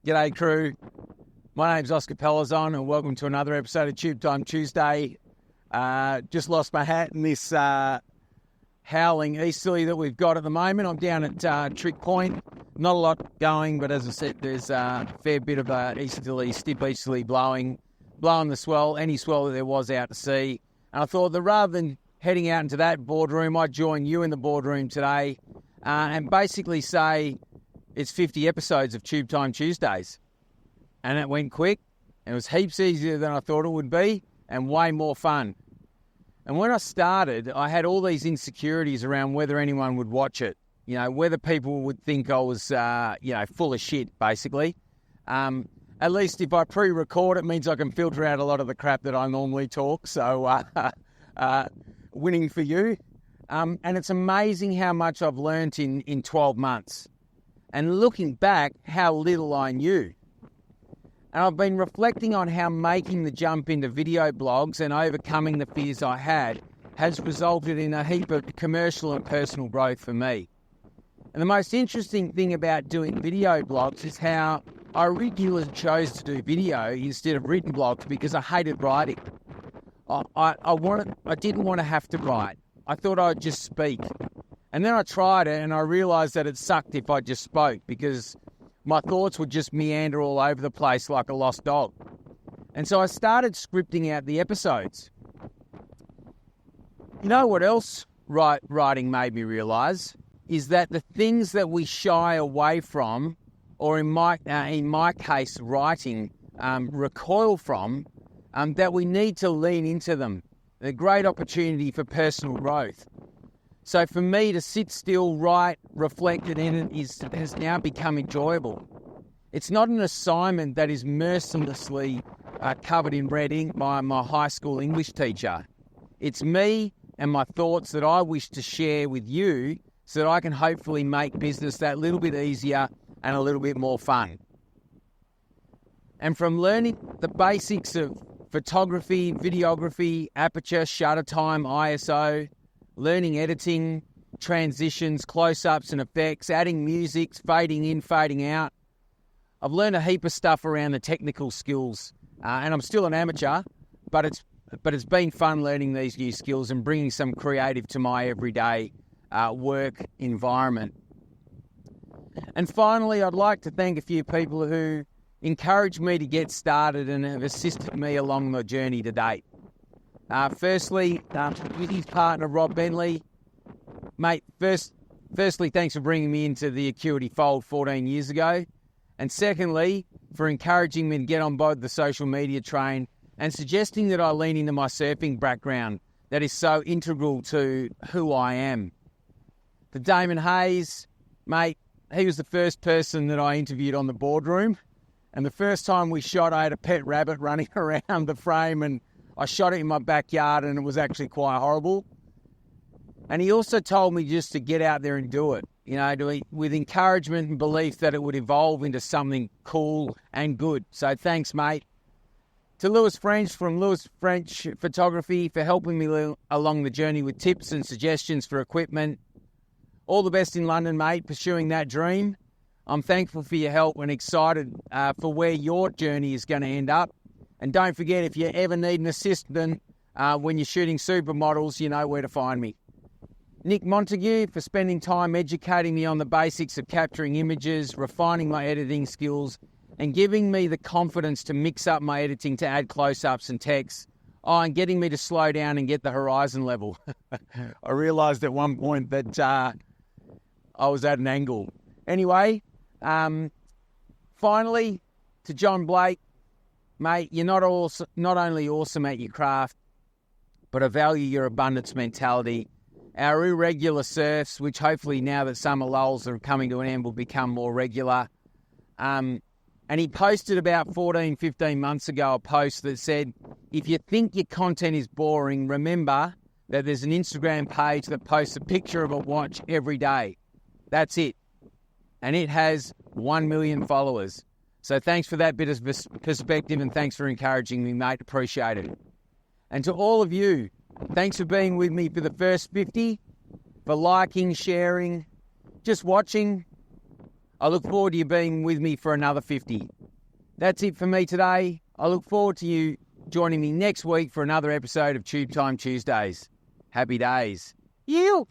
G'day crew, my name's Oscar Pelazon and welcome to another episode of Tube Time Tuesday. Just lost my hat in this howling easterly that we've got at the moment. I'm down at Trick Point, not a lot going, but as I said, there's a fair bit of easterly, stiff easterly blowing the swell, any swell that there was out to sea. And I thought that rather than heading out into that boardroom, I'd join you in the boardroom today and basically say it's 50 episodes of Tube Time Tuesdays. And it went quick. It was heaps easier than I thought it would be and way more fun. And when I started, I had all these insecurities around whether anyone would watch it. You know, whether people would think I was, full of shit, basically. At least if I pre-record, it means I can filter out a lot of the crap that I normally talk. So, winning for you. And it's amazing how much I've learnt in 12 months. And looking back, how little I knew. And I've been reflecting on how making the jump into video blogs and overcoming the fears I had has resulted in a heap of commercial and personal growth for me. And the most interesting thing about doing video blogs is how I originally chose to do video instead of written blogs because I hated writing. I didn't want to have to write. I thought I'd just speak. And then I tried it and I realised that it sucked if I just spoke because my thoughts would just meander all over the place like a lost dog. And so I started scripting out the episodes. You know what else writing made me realise? Is that the things that we shy away from, or in my case, writing, recoil from, that we need to lean into them. A great opportunity for personal growth. So for me to sit still, write, reflect and edit has now become enjoyable. It's not an assignment that is mercilessly covered in red ink by my high school English teacher. It's me and my thoughts that I wish to share with you so that I can hopefully make business that little bit easier and a little bit more fun. And from learning the basics of photography, videography, aperture, shutter time, ISO, learning editing, transitions, close-ups and effects, adding music, fading in, fading out. I've learned a heap of stuff around the technical skills, and I'm still an amateur, but it's been fun learning these new skills and bringing some creative to my everyday work environment. And finally, I'd like to thank a few people who encouraged me to get started and have assisted me along the journey to date. Firstly, with his partner, Rob Bentley. Mate, firstly, thanks for bringing me into the Acuity fold 14 years ago. And secondly, for encouraging me to get on board the social media train and suggesting that I lean into my surfing background that is so integral to who I am. To Damon Hayes, mate, he was the first person that I interviewed on the boardroom. And the first time we shot, I had a pet rabbit running around the frame and I shot it in my backyard and it was actually quite horrible. And he also told me just to get out there and do it, with encouragement and belief that it would evolve into something cool and good. So thanks, mate. To Lewis French from Lewis French Photography for helping me along the journey with tips and suggestions for equipment. All the best in London, mate, pursuing that dream. I'm thankful for your help and excited for where your journey is going to end up. And don't forget, if you ever need an assistant when you're shooting supermodels, you know where to find me. Nick Montague for spending time educating me on the basics of capturing images, refining my editing skills, and giving me the confidence to mix up my editing to add close-ups and text. Oh, and getting me to slow down and get the horizon level. I realised at one point that I was at an angle. Anyway, finally, to John Blake, mate, you're not only awesome at your craft, but I value your abundance mentality. Our irregular surfs, which hopefully now that summer lulls are coming to an end, will become more regular. And he posted about 15 months ago a post that said, if you think your content is boring, remember that there's an Instagram page that posts a picture of a watch every day. That's it. And it has 1 million followers. So thanks for that bit of perspective and thanks for encouraging me, mate. Appreciate it. And to all of you, thanks for being with me for the first 50, for liking, sharing, just watching. I look forward to you being with me for another 50. That's it for me today. I look forward to you joining me next week for another episode of Tube Time Tuesdays. Happy days. Yewww.